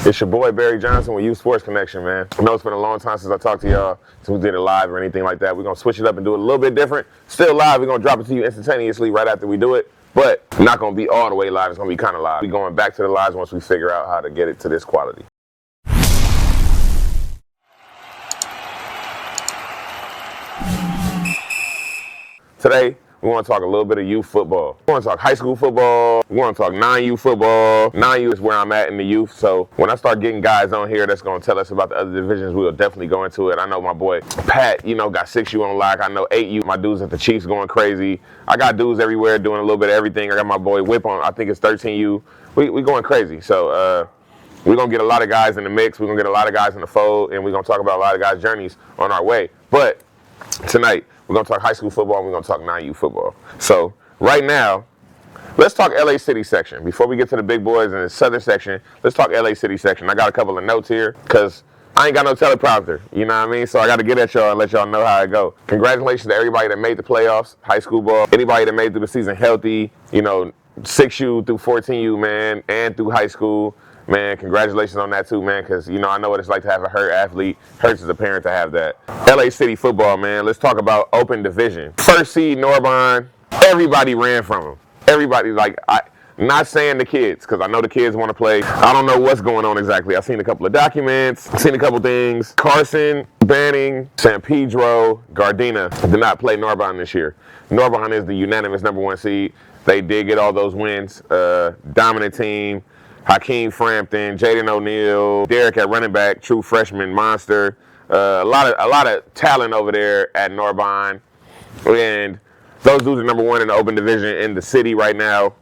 It's your boy Barry Johnson with Youth Sports Connection, man. I know it's been a long time since I talked to y'all, since we did it live or anything like that. We're gonna switch it up and do it a little bit different. Still live, we're gonna drop it to you instantaneously right after we do it, but not gonna be all the way live, it's gonna be kind of live. We're going back to the lives once we figure out how to get it to this quality. Today, we want to talk a little bit of youth football. We want to talk high school football. We want to talk non-youth football. Non-youth is where I'm at in the youth. So when I start getting guys on here that's going to tell us about the other divisions, we'll definitely go into it. I know my boy Pat, got 6U on lock. I know 8U. My dudes at the Chiefs going crazy. I got dudes everywhere doing a little bit of everything. I got my boy Whip on, I think it's 13U. We going crazy. So we're going to get a lot of guys in the mix. We're going to get a lot of guys in the fold, and we're going to talk about a lot of guys' journeys on our way. But tonight, we're going to talk high school football, and we're going to talk non-youth football. So right now, let's talk LA City section. Before we get to the big boys and the southern section, let's talk LA City section. I got a couple of notes here because I ain't got no teleprompter, you know what I mean? So I got to get at y'all and let y'all know how it go. Congratulations to everybody that made the playoffs, high school ball. Anybody that made it through the season healthy, 6U through 14U, man, and through high school. Man, congratulations on that too, man, because, I know what it's like to have a hurt athlete. Hurts as a parent to have that. LA City football, man, let's talk about open division. First seed, Norbonne, everybody ran from him. Everybody, not saying the kids, because I know the kids want to play. I don't know what's going on exactly. I've seen a couple of documents, I've seen a couple things. Carson, Banning, San Pedro, Gardena did not play Norbonne this year. Norbonne is the unanimous #1 seed. They did get all those wins. Dominant team. Hakeem Frampton, Jaden O'Neal, Derek at running back, true freshman monster. A lot of talent over there at Norbonne. And those dudes are #1 in the open division in the city right now.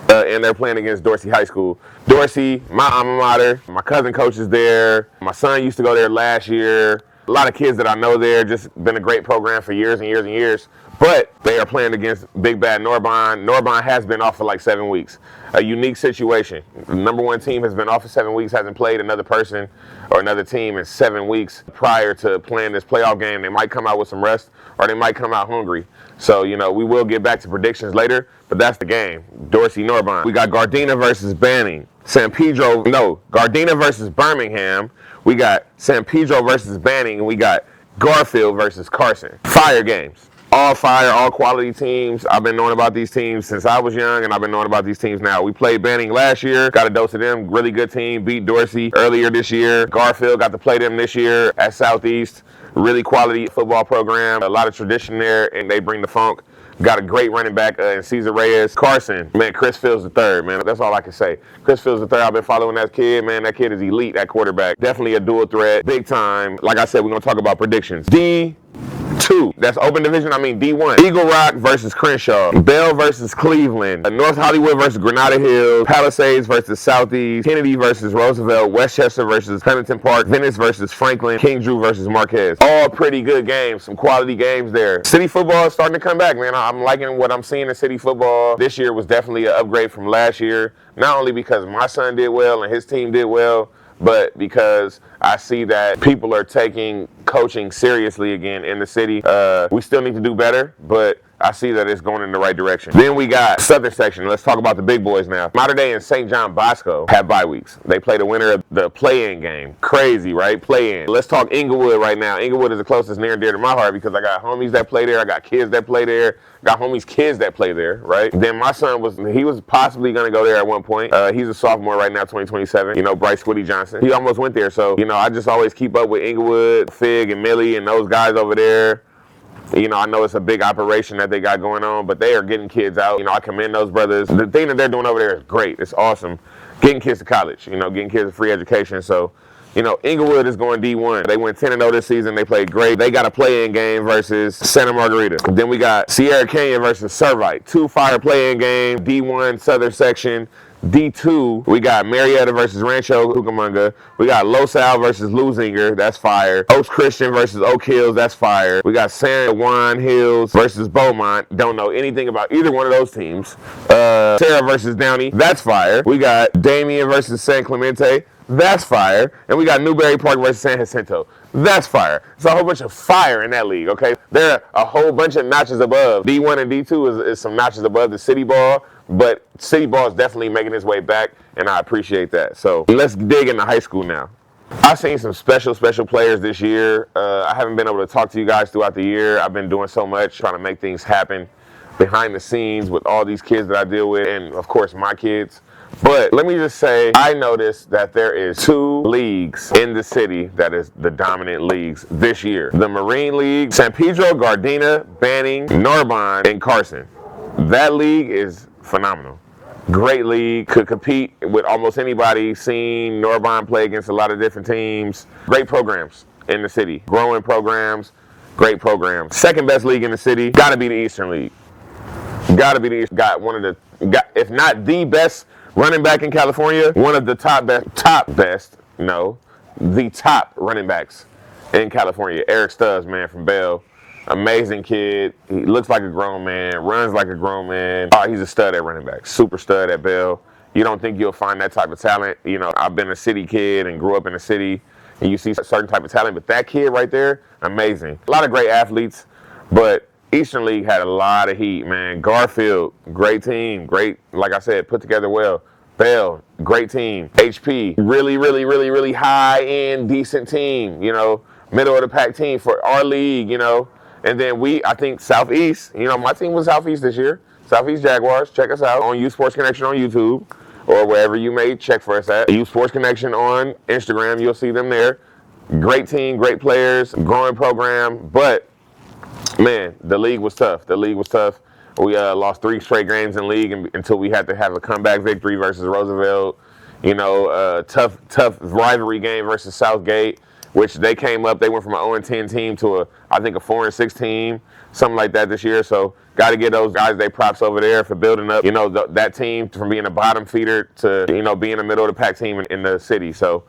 And they're playing against Dorsey High School. Dorsey, my alma mater. My cousin coaches there. My son used to go there last year. A lot of kids that I know there, just been a great program for years and years and years. But they are playing against big bad Norbonne. Norbonne has been off for like 7 weeks. A unique situation. The #1 team has been off for 7 weeks, hasn't played another person or another team in 7 weeks prior to playing this playoff game. They might come out with some rest or they might come out hungry. So, we will get back to predictions later, but that's the game. Dorsey, Norbonne. We got Gardena versus Banning. Gardena versus Birmingham. We got San Pedro versus Banning, and we got Garfield versus Carson. Fire games. All fire, all quality teams. I've been knowing about these teams since I was young, and I've been knowing about these teams now. We played Banning last year, got a dose of them. Really good team, beat Dorsey earlier this year. Garfield got to play them this year at Southeast. Really quality football program. A lot of tradition there, and they bring the funk. Got a great running back in Cesar Reyes. Carson, man, Chris Fields III, man. That's all I can say. Chris Fields III, I've been following that kid, man. That kid is elite at quarterback. Definitely a dual threat, big time. Like I said, we're going to talk about predictions. D2, that's open division, D1. Eagle Rock versus Crenshaw. Bell versus Cleveland. North Hollywood versus Granada Hills. Palisades versus Southeast. Kennedy versus Roosevelt. Westchester versus Pennington Park. Venice versus Franklin. King Drew versus Marquez. All pretty good games, some quality games there. City football is starting to come back, man. I'm liking what I'm seeing in city football. This year was definitely an upgrade from last year. Not only because my son did well and his team did well, but because I see that people are taking coaching seriously again in the city. We still need to do better, but I see that it's going in the right direction. Then we got Southern section. Let's talk about the big boys now. Mater Dei and St. John Bosco have bye weeks. They play the winner of the play-in game. Crazy, right? Play-in. Let's talk Inglewood right now. Inglewood is the closest near and dear to my heart because I got homies that play there. I got kids that play there. Got homies' kids that play there, right? Then my son was possibly going to go there at one point. He's a sophomore right now, 2027. Bryce Woody Johnson. He almost went there. So, I just always keep up with Inglewood, Fig, and Millie, and those guys over there. I know it's a big operation that they got going on, but they are getting kids out. I commend those brothers. The thing that they're doing over there is great. It's awesome. Getting kids to college, getting kids a free education. So, Inglewood is going D1. They went 10-0 this season. They played great. They got a play-in game versus Santa Margarita. Then we got Sierra Canyon versus Servite. 2 fire play-in game, D1 Southern section. D2, we got Marietta versus Rancho Cucamonga. We got Los Al versus Lusinger, that's fire. Oaks Christian versus Oak Hills, that's fire. We got San Juan Hills versus Beaumont. Don't know anything about either one of those teams. Sarah versus Downey, that's fire. We got Damien versus San Clemente, that's fire. And we got Newberry Park versus San Jacinto. That's fire. It's a whole bunch of fire in that league, okay? There are a whole bunch of notches above. D1 and D2 is some notches above the city ball. but city ball is definitely making its way back, and I appreciate that. So let's dig into high school now. I've seen some special players this year. I haven't been able to talk to you guys throughout the year. I've been doing so much trying to make things happen behind the scenes with all these kids that I deal with, and of course my kids. But let me just say, I noticed that there is 2 leagues in the city that is the dominant leagues this year. The Marine League, San Pedro, Gardena, Banning, Narbonne, and Carson. That league is phenomenal. Great league, could compete with almost anybody. Seen Narbonne play against a lot of different teams. Great programs in the city. Growing programs, great programs. Second best league in the city, gotta be the Eastern League. Gotta be the Eastern. Got one of the, if not the best running back in California, one of the the top running backs in California. Eric Stubbs, man, from Bell. Amazing kid. He looks like a grown man, runs like a grown man. Oh, he's a stud at running back. Super stud at Bell. You don't think you'll find that type of talent. You know, I've been a city kid and grew up in the city, and you see a certain type of talent, but that kid right there, amazing. A lot of great athletes, but Eastern League had a lot of heat, man. Garfield, great team. Great, like I said, put together well. Bell, great team. HP, really high-end, decent team, you know, middle of the pack team for our league, you know. And then I think Southeast, you know, my team was Southeast this year. Southeast Jaguars, check us out on Youth Sports Connection on YouTube or wherever you may check for us at. Youth Sports Connection on Instagram, you'll see them there. Great team, great players, growing program, but man, the league was tough. The league was tough. We lost 3 straight games in league until we had to have a comeback victory versus Roosevelt. You know, tough rivalry game versus Southgate, which they came up. They went from an 0-10 team to I think a 4-6 team, something like that this year. So got to give those guys their props over there for building up, you know, that team from being a bottom feeder to, you know, being a middle of the pack team in the city. So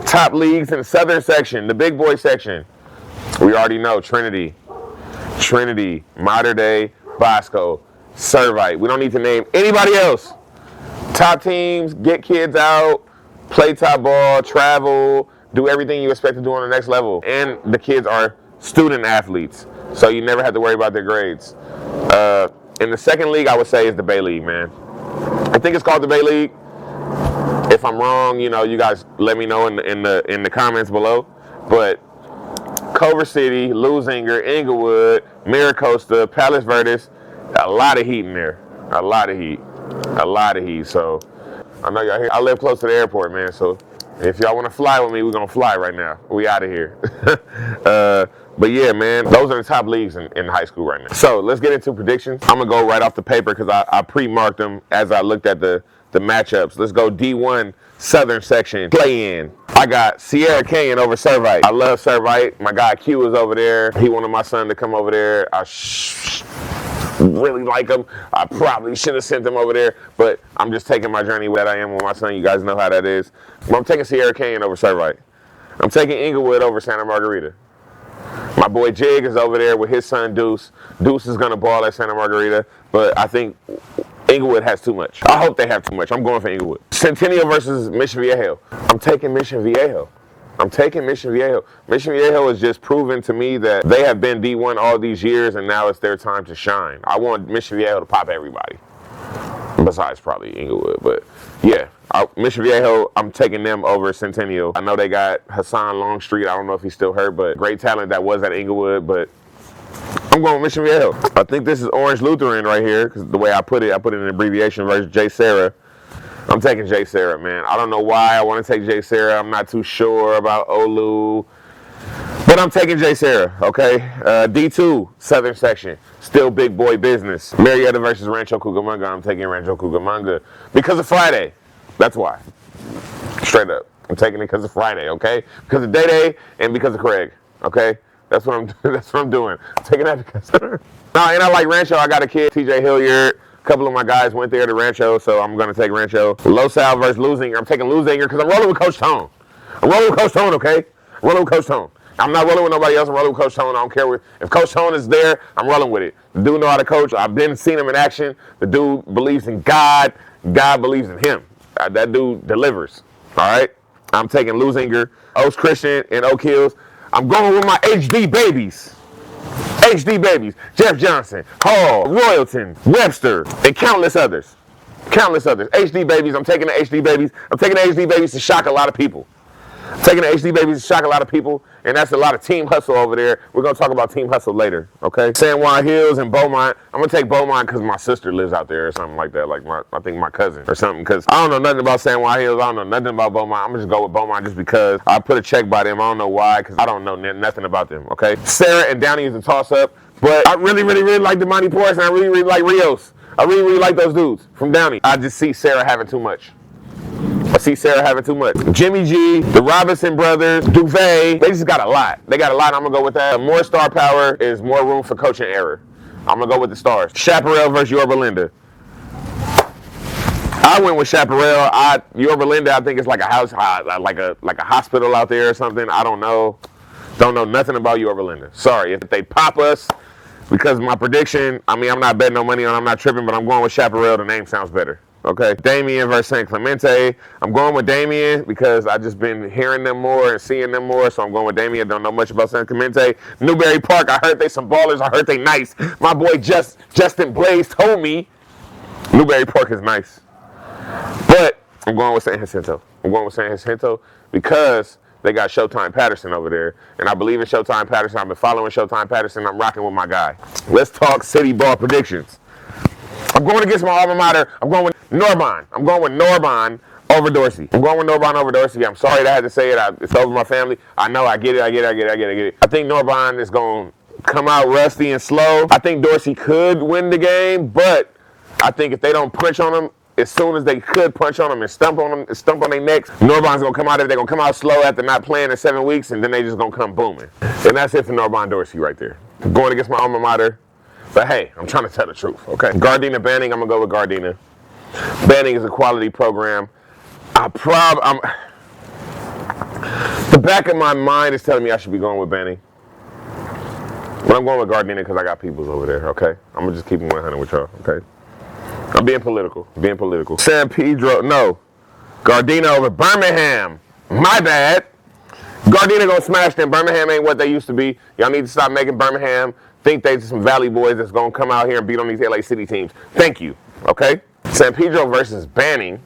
top leagues in the southern section, the big boy section. We already know Trinity, Mater Dei, Bosco, Servite. We don't need to name anybody else. Top teams, get kids out, play top ball, travel, do everything you expect to do on the next level. And the kids are student athletes, so you never have to worry about their grades. In the second league, I would say is the Bay League, man. I think it's called the Bay League. If I'm wrong, you know, you guys let me know in the comments below. But Culver City, Lusinger, Inglewood, Miracosta, Palos Verdes, a lot of heat in there. A lot of heat. So I know y'all here. I live close to the airport, man. So if y'all want to fly with me, we're going to fly right now. We out of here. But yeah, man, those are the top leagues in high school right now. So let's get into predictions. I'm going to go right off the paper because I pre-marked them as I looked at the matchups. Let's go D1 Southern section play-in. I got Sierra Canyon over Servite. I love Servite. My guy Q is over there. He wanted my son to come over there. I really like him. I probably should have sent him over there, but I'm just taking my journey where I am with my son. You guys know how that is. But I'm taking Sierra Canyon over Servite. I'm taking Inglewood over Santa Margarita. My boy Jig is over there with his son Deuce. Deuce is going to ball at Santa Margarita, but I think Inglewood has too much. I hope they have too much. I'm going for Inglewood. Centennial versus Mission Viejo. I'm taking Mission Viejo. Mission Viejo has just proven to me that they have been D1 all these years, and now it's their time to shine. I want Mission Viejo to pop everybody, besides probably Inglewood. But yeah, Mission Viejo, I'm taking them over Centennial. I know they got Hassan Longstreet. I don't know if he's still hurt, but great talent that was at Inglewood. But I'm going with Mission Viejo. I think this is Orange Lutheran right here, because the way I put it in an abbreviation versus J. Sarah. I'm taking J. Sarah, man. I don't know why I want to take J. Sarah. I'm not too sure about Olu. But I'm taking J. Sarah, okay? D2, Southern Section. Still big boy business. Marietta versus Rancho Cucamonga. I'm taking Rancho Cucamonga because of Friday. That's why. Straight up. I'm taking it because of Friday, okay? Because of Day and because of Craig, okay? That's what I'm doing. I'm taking that because and I like Rancho. I got a kid, TJ Hilliard. A couple of my guys went there to Rancho, so I'm going to take Rancho. Los Al versus Lusinger. I'm taking Lusinger because I'm rolling with Coach Tone. Okay? Rolling with Coach Tone. I'm not rolling with nobody else. I'm rolling with Coach Tone. I don't care if Coach Tone is there, I'm rolling with it. The dude know how to coach. I've been seeing him in action. The dude believes in God. God believes in him. That dude delivers. All right? I'm taking Lusinger, Oaks Christian, and Oak Hills. I'm going with my HD babies. Jeff Johnson, Hall, Royalton, Webster, and countless others. Countless others. HD babies. I'm taking the HD babies. I'm taking the HD babies to shock a lot of people. Taking the HD babies to shock a lot of people, and that's a lot of team hustle over there. We're going to talk about team hustle later, okay? San Juan Hills and Beaumont. I'm going to take Beaumont because my sister lives out there or something like that, like I think my cousin or something, because I don't know nothing about San Juan Hills. I don't know nothing about Beaumont. I'm going to just go with Beaumont just because I put a check by them. I don't know why, because I don't know nothing about them, okay? Sarah and Downey is a toss-up, but I really like Damani Porras, and I really like Rios. I really like those dudes from Downey. I just see Sarah having too much. I see Sarah having too much. Jimmy G, the Robinson brothers, Duvet, they just got a lot. They got a lot. I'm going to go with that. More star power is more room for coaching error. I'm going to go with the stars. Chaparral versus Yorba Linda. I went with Chaparral. Yorba Linda, I think it's like a house, like a hospital out there or something. I don't know. Don't know nothing about Yorba Linda. Sorry. If they pop us, because my prediction, I mean, I'm not betting no money on, I'm not tripping, but I'm going with Chaparral. The name sounds better. Okay, Damien versus San Clemente. I'm going with Damien because I've just been hearing them more and seeing them more, so I'm going with Damien. Don't know much about San Clemente. Newberry Park, I heard they some ballers. I heard they nice. My boy Justin Blaze told me Newberry Park is nice. But I'm going with San Jacinto. I'm going with San Jacinto because they got Showtime Patterson over there, and I believe in Showtime Patterson. I've been following Showtime Patterson. I'm rocking with my guy. Let's talk city ball predictions. I'm going against my alma mater. I'm going with Norbonne. I'm going with Norbonne over Dorsey. I'm going with Norbonne over Dorsey. I'm sorry that I had to say it. It's over my family. I know. I get it. I get it. I think Norbonne is going to come out rusty and slow. I think Dorsey could win the game, but I think if they don't punch on them as soon as they could punch on them and stump on their necks, Norbonne's going to come out. They're going to come out slow after not playing in 7 weeks, and then they just going to come booming. And that's it for Norbonne Dorsey right there. I'm going against my alma mater. But hey, I'm trying to tell the truth, okay? Gardena Banning, I'm going to go with Gardena. Banning is a quality program. The back of my mind is telling me I should be going with Banning. But I'm going with Gardena because I got peoples over there, okay? I'm going to just keep it 100 with y'all, okay? I'm being political. San Pedro, no. Gardena over Birmingham. My bad. Gardena going to smash them. Birmingham ain't what they used to be. Y'all need to stop making Birmingham think they just some Valley boys that's going to come out here and beat on these LA City teams. Thank you, okay? San Pedro versus Banning.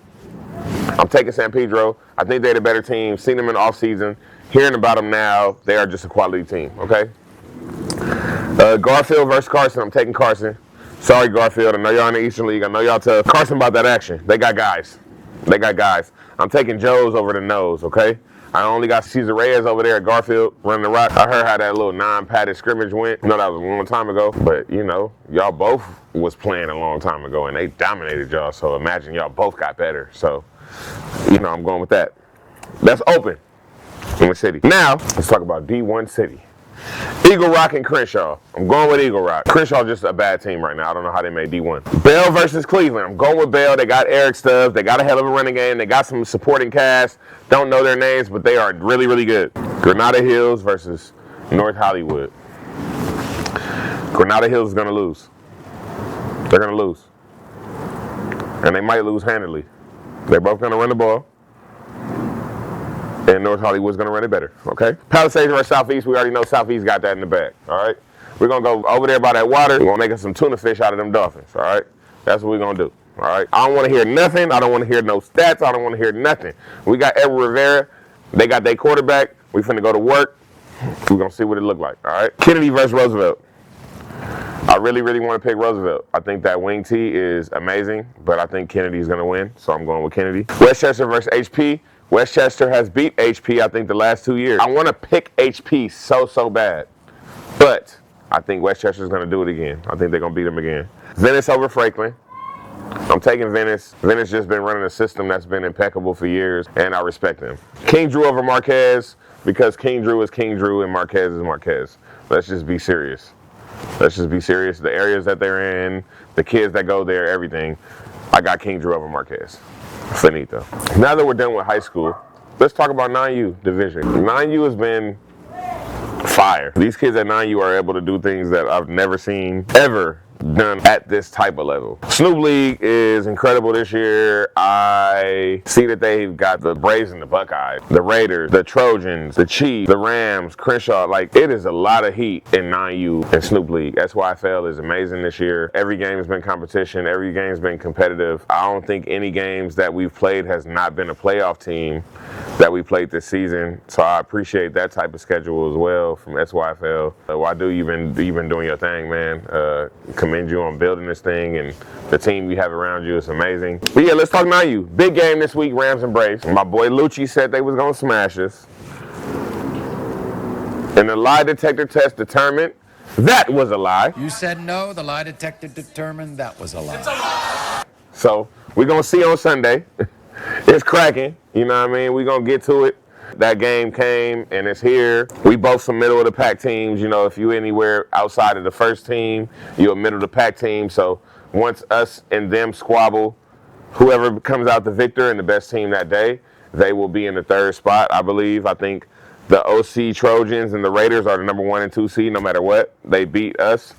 I'm taking San Pedro. I think they're the better team. Seen them in the offseason. Hearing about them now, they are just a quality team, okay? Garfield versus Carson. I'm taking Carson. Sorry, Garfield. I know y'all in the Eastern League. I know y'all tough. Carson about that action. They got guys. I'm taking Joe's over the nose, okay? I only got Cesar Reyes over there at Garfield running the rock. I heard how that little non-padded scrimmage went. You know, that was a long time ago. But, you know, y'all both was playing a long time ago, and they dominated y'all. So imagine y'all both got better. So, you know, I'm going with that. That's open in the city. Now, let's talk about D1 City. Eagle Rock and Crenshaw. I'm going with Eagle Rock. Crenshaw just a bad team right now. I don't know how they made D1. Bell versus Cleveland. I'm going with Bell. They got Eric Stubbs. They got a hell of a running game. They got some supporting cast. Don't know their names, but they are really good. Granada Hills versus North Hollywood. Granada Hills is going to lose. They're going to lose. And they might lose handily. They're both going to run the ball. And North Hollywood's going to run it better, okay? Palisades versus Southeast. We already know Southeast got that in the bag, all right? We're going to go over there by that water. We're going to make us some tuna fish out of them dolphins, all right? That's what we're going to do, all right? I don't want to hear nothing. I don't want to hear no stats. I don't want to hear nothing. We got Edward Rivera. They got their quarterback. We finna go to work. We're going to see what it look like, all right? Kennedy versus Roosevelt. I really want to pick Roosevelt. I think that wing T is amazing, but I think Kennedy's going to win, so I'm going with Kennedy. Westchester versus HP. Westchester has beat HP, I think, the last 2 years. I want to pick HP so bad, but I think Westchester's going to do it again. I think they're going to beat them again. Venice over Franklin. I'm taking Venice. Venice just been running a system that's been impeccable for years, and I respect them. King Drew over Marquez, because King Drew is King Drew and Marquez is Marquez. Let's just be serious. The areas that they're in, the kids that go there, everything. I got King Drew over Marquez. Finito. Now that we're done with high school, let's talk about 9U division. 9U has been fire. These kids at 9U are able to do things that I've never seen ever done at this type of level. Snoop League is incredible this year. I see that they've got the Braves and the Buckeyes, the Raiders, the Trojans, the Chiefs, the Rams, Crenshaw. Like, it is a lot of heat in 9U and Snoop League. SYFL is amazing this year. Every game has been competition. Every game has been competitive. I don't think any games that we've played has not been a playoff team that we played this season. So I appreciate that type of schedule as well from SYFL. Wadu, you've been doing your thing, man. Commend you on building this thing, and the team you have around you is amazing. But yeah, let's talk 9U. Big game this week, Rams and Braves. My boy Lucci said they was gonna smash us. And the lie detector test determined that was a lie. You said no, the lie detector determined that was a lie. So we're gonna see on Sunday. It's cracking, you know what I mean? We're gonna get to it. That game came and it's here. We both some middle of the pack teams. You know, if you anywhere outside of the first team, you're a middle of the pack team. So once us and them squabble, whoever comes out the victor and the best team that day, they will be in the third spot, I believe. I think the OC Trojans and the Raiders are the number 1 and 2 seed no matter what. They beat us.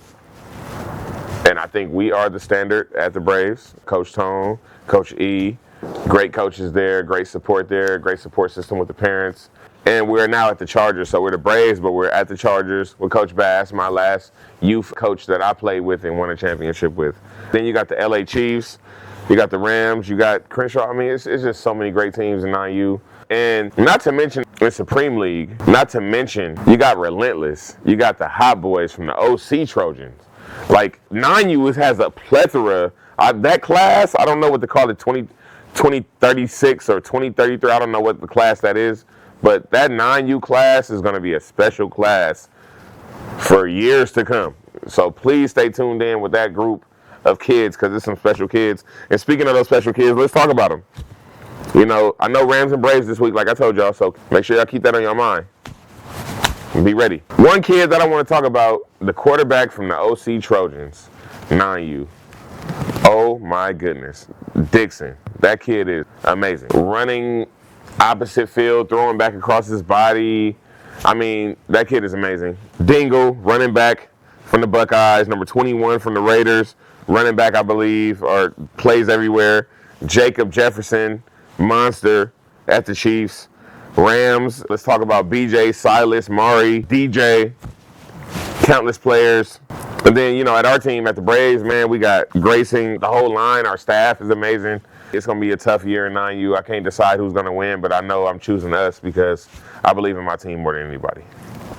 And I think we are the standard at the Braves. Coach Tone, Coach E, great coaches there, great support there, great support system with the parents. And we're now at the Chargers. So we're the Braves, but we're at the Chargers with Coach Bass, my last youth coach that I played with and won a championship with. Then you got the LA Chiefs, you got the Rams, you got Crenshaw. I mean, it's just so many great teams in 9U. And not to mention the Supreme League, not to mention you got Relentless, you got the Hot Boys from the OC Trojans. Like 9U has a plethora. That class, I don't know what to call it, 2036 or 2033, I don't know what the class that is, but that 9U class is going to be a special class for years to come. So please stay tuned in with that group of kids because there's some special kids. And speaking of those special kids, let's talk about them. You know, I know Rams and Braves this week, like I told y'all, so make sure y'all keep that on your mind. Be ready. One kid that I want to talk about, the quarterback from the OC Trojans, 9U. Oh my goodness. Dixon. That kid is amazing. Running opposite field, throwing back across his body. I mean, that kid is amazing. Dingle, running back from the Buckeyes, number 21 from the Raiders, running back, I believe, or plays everywhere. Jacob Jefferson, monster at the Chiefs. Rams, let's talk about BJ, Silas, Mari, DJ, countless players. And then, you know, at our team, at the Braves, man, we got Grayson, the whole line. Our staff is amazing. It's going to be a tough year in 9U. I can't decide who's going to win, but I know I'm choosing us because I believe in my team more than anybody.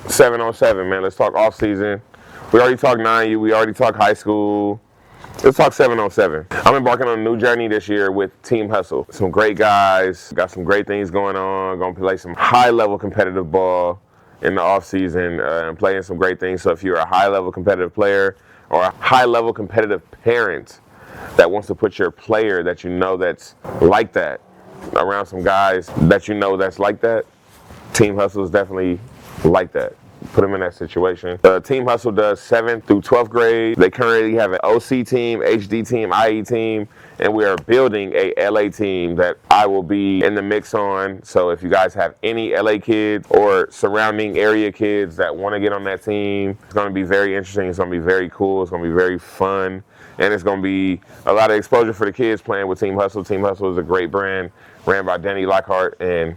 7-on-7, man. Let's talk off-season. We already talked 9U. We already talked high school. Let's talk 7-on-7. I'm embarking on a new journey this year with Team Hustle. Some great guys, got some great things going on, going to play some high-level competitive ball in the off-season and playing some great things. So if you're a high-level competitive player or a high-level competitive parent that wants to put your player that you know that's like that around some guys that you know that's like that, Team Hustle is definitely like that. Put them in that situation. Team Hustle does 7th through 12th grade. They currently have an OC team, HD team, IE team, and we are building a LA team that I will be in the mix on. So if you guys have any LA kids or surrounding area kids that want to get on that team, it's going to be very interesting. It's going to be very cool. It's going to be very fun. And it's going to be a lot of exposure for the kids playing with Team Hustle. Team Hustle is a great brand ran by Danny Lockhart, and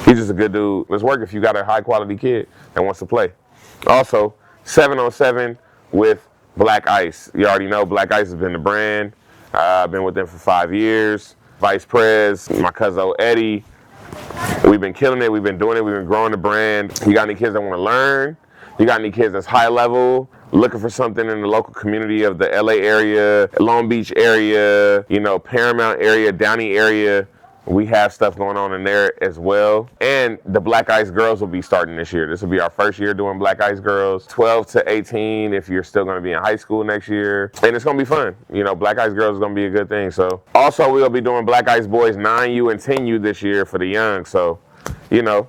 he's just a good dude. Let's work if you got a high-quality kid that wants to play. Also, 7-on-7 with Black Ice. You already know Black Ice has been the brand. I've been with them for 5 years. Vice Prez, my cousin Eddie. We've been killing it. We've been doing it. We've been growing the brand. You got any kids that want to learn? You got any kids that's high level, looking for something in the local community of the LA area, Long Beach area, you know, Paramount area, Downey area? We have stuff going on in there as well. And the Black Ice Girls will be starting this year. This will be our first year doing Black Ice Girls. 12 to 18 if you're still going to be in high school next year. And it's going to be fun. You know, Black Ice Girls is going to be a good thing. So also we'll be doing Black Ice Boys 9U and 10U this year for the young. So, you know,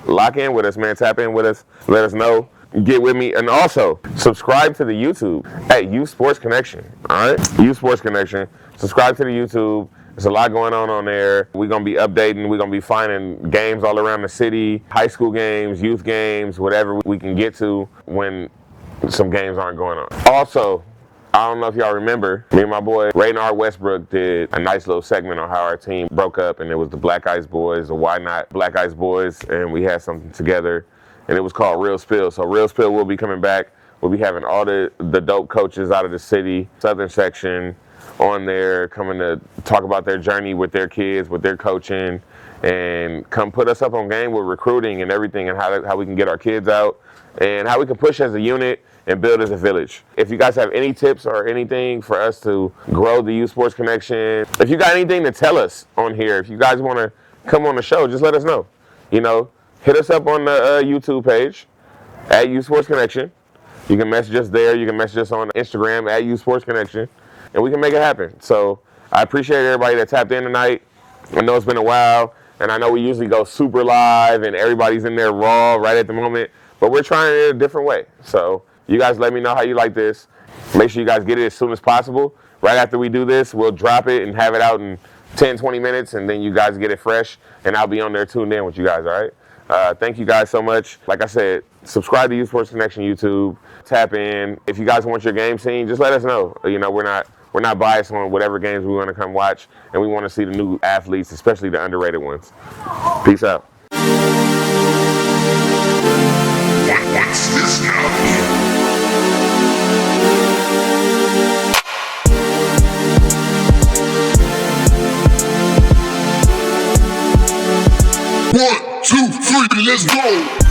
lock in with us, man. Tap in with us. Let us know. Get with me. And also subscribe to the YouTube at Youth Sports Connection. All right? Youth Sports Connection. Subscribe to the YouTube. There's a lot going on there. We're going to be updating. We're going to be finding games all around the city, high school games, youth games, whatever we can get to when some games aren't going on. Also, I don't know if y'all remember, me and my boy Raynard Westbrook did a nice little segment on how our team broke up, and it was the Black Ice Boys, the Why Not Black Ice Boys, and we had something together, and it was called Real Spill. So Real Spill will be coming back. We'll be having all the dope coaches out of the city, Southern section, on there, coming to talk about their journey with their kids, with their coaching, and come put us up on game with recruiting and everything, and how we can get our kids out, and how we can push as a unit and build as a village. If you guys have any tips or anything for us to grow the Youth Sports Connection, if you got anything to tell us on here, if you guys want to come on the show, just let us know. You know, hit us up on the YouTube page at Youth Sports Connection. You can message us there. You can message us on Instagram at Youth Sports Connection, and we can make it happen. So I appreciate everybody that tapped in tonight. I know it's been a while, and I know we usually go super live and everybody's in there raw right at the moment, but we're trying it a different way. So you guys let me know how you like this. Make sure you guys get it as soon as possible. Right after we do this, we'll drop it and have it out in 10, 20 minutes, and then you guys get it fresh, and I'll be on there tuned in with you guys, all right? Thank you guys so much. Like I said, subscribe to Youth Sports Connection YouTube. Tap in. If you guys want your game seen, just let us know. You know, we're not biased on whatever games we want to come watch, and we want to see the new athletes, especially the underrated ones. Peace out. What's this now? 1, 2, 3, let's go!